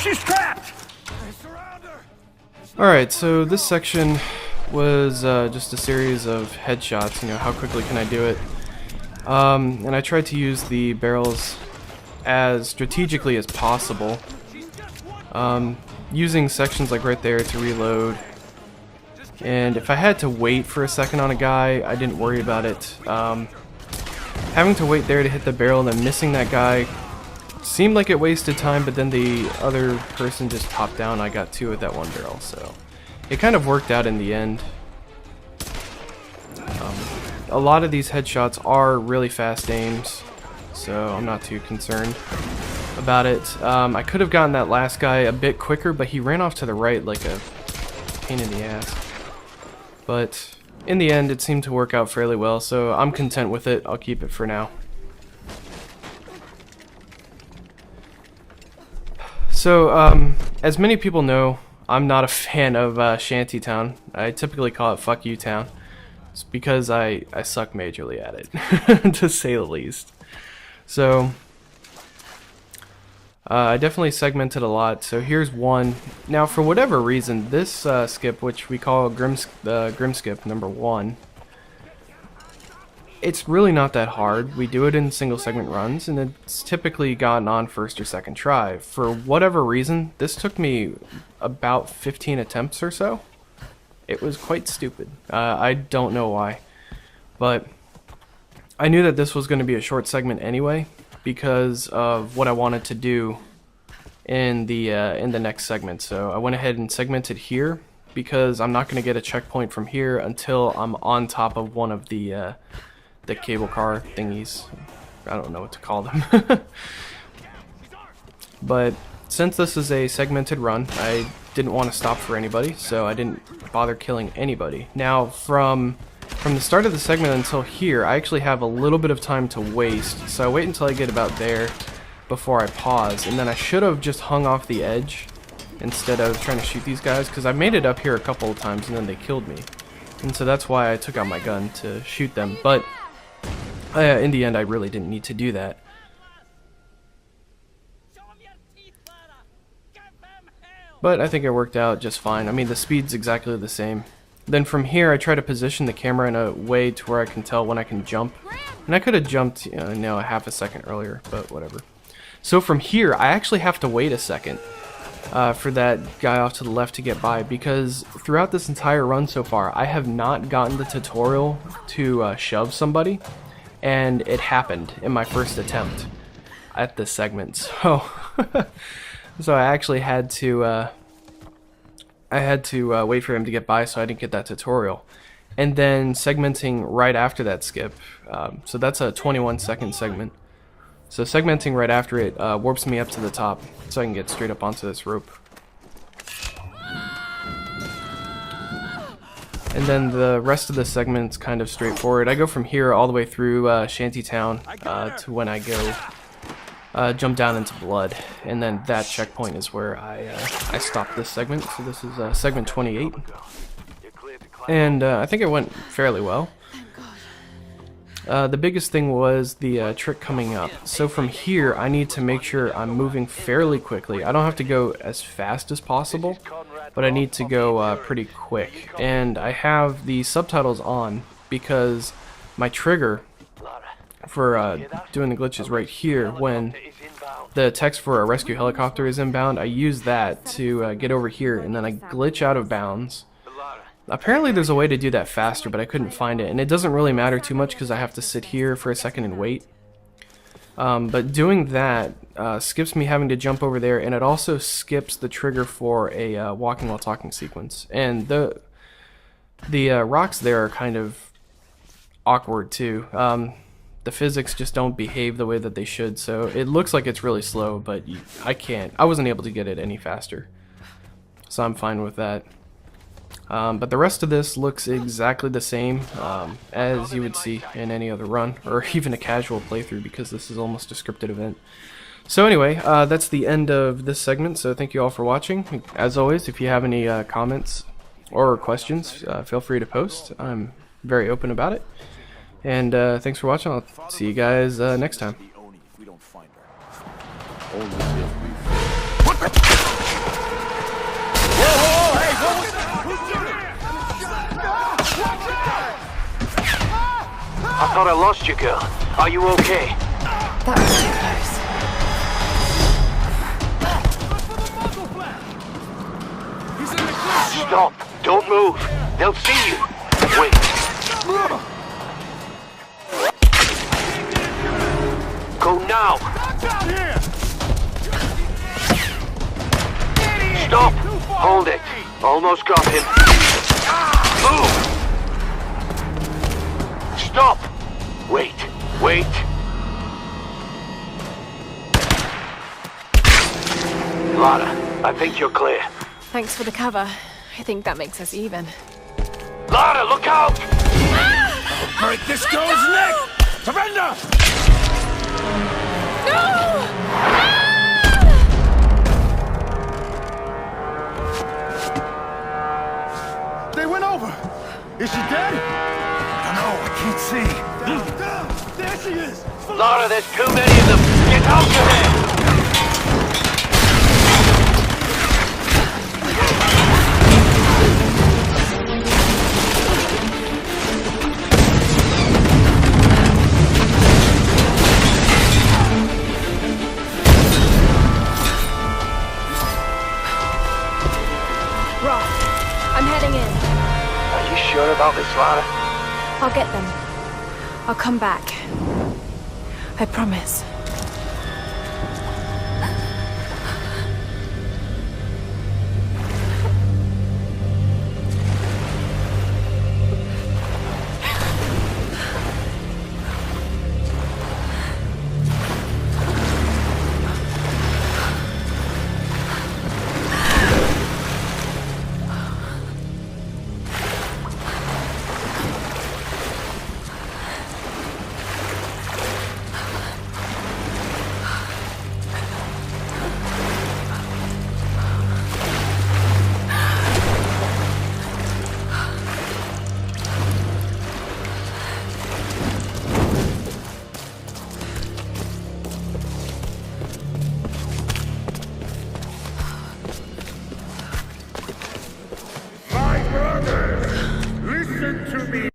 She's trapped! Alright, so this section was just a series of headshots, you know, how quickly can I do it. And I tried to use the barrels as strategically as possible, using sections like right there to reload. And if I had to wait for a second on a guy, I didn't worry about it. Having to wait there to hit the barrel and then missing that guy seemed like it wasted time, but then the other person just topped down. I got two with that one barrel, so it kind of worked out in the end. A lot of these headshots are really fast aims, so I'm not too concerned about it. I could have gotten that last guy a bit quicker, but he ran off to the right like a pain in the ass. But in the end, it seemed to work out fairly well, so I'm content with it. I'll keep it for now. So, as many people know, I'm not a fan of Shantytown. I typically call it Fuck You Town. It's because I suck majorly at it, to say the least. So, I definitely segmented a lot. So here's one. Now, for whatever reason, this skip, which we call Grim Skip number 1, it's really not that hard. We do it in single segment runs, and it's typically gotten on first or second try. For whatever reason, this took me about 15 attempts or so. It was quite stupid. I don't know why, but I knew that this was going to be a short segment anyway, because of what I wanted to do in the next segment. So I went ahead and segmented here because I'm not going to get a checkpoint from here until I'm on top of one of the cable car thingies. I don't know what to call them. But since this is a segmented run, I didn't want to stop for anybody, so I didn't bother killing anybody. Now from the start of the segment until here, I actually have a little bit of time to waste, so I wait until I get about there before I pause, and then I should have just hung off the edge instead of trying to shoot these guys, because I made it up here a couple of times and then they killed me, and so that's why I took out my gun to shoot them. But in the end, I really didn't need to do that. But I think it worked out just fine. I mean, the speed's exactly the same. Then from here, I try to position the camera in a way to where I can tell when I can jump. And I could have jumped, you know, a half a second earlier, but whatever. So from here, I actually have to wait a second for that guy off to the left to get by, because throughout this entire run so far, I have not gotten the tutorial to shove somebody, and it happened in my first attempt at this segment. So, so I actually had to wait for him to get by, so I didn't get that tutorial. And then segmenting right after that skip, so that's a 21-second segment. So segmenting right after it warps me up to the top, so I can get straight up onto this rope. And then the rest of the segment's kind of straightforward. I go from here all the way through Shantytown to when I go jump down into blood, and then that checkpoint is where I stop this segment. So this is segment 28, and I think it went fairly well. The biggest thing was the trick coming up. So from here, I need to make sure I'm moving fairly quickly. I don't have to go as fast as possible, but I need to go pretty quick. And I have the subtitles on because my trigger for doing the glitch is right here. When the text for a rescue helicopter is inbound, I use that to get over here, and then I glitch out of bounds. Apparently there's a way to do that faster, but I couldn't find it, and it doesn't really matter too much because I have to sit here for a second and wait. But doing that skips me having to jump over there, and it also skips the trigger for a walking while talking sequence. And the rocks there are kind of awkward too. The physics just don't behave the way that they should, so it looks like it's really slow, but I wasn't able to get it any faster, so I'm fine with that. But the rest of this looks exactly the same as you would see in any other run, or even a casual playthrough, because this is almost a scripted event. So anyway, that's the end of this segment, so thank you all for watching. As always, if you have any comments or questions, feel free to post. I'm very open about it. And thanks for watching. I'll see you guys next time. What the? I thought I lost you, girl. Are you okay? That was too close. Stop. Don't move. They'll see you. Wait. Go now. Stop. Hold it. Almost got him. Move. Stop. Wait. Wait. Lara, I think you're clear. Thanks for the cover. I think that makes us even. Lara, look out! Break this girl's neck! Surrender! They went over! Is she dead? I don't know, I can't see. Down! There she is! Lara, there's too many of them! Get out of there! I'm heading in. Are you sure about this, Lara? I'll get them. I'll come back. I promise. My brothers, listen to me.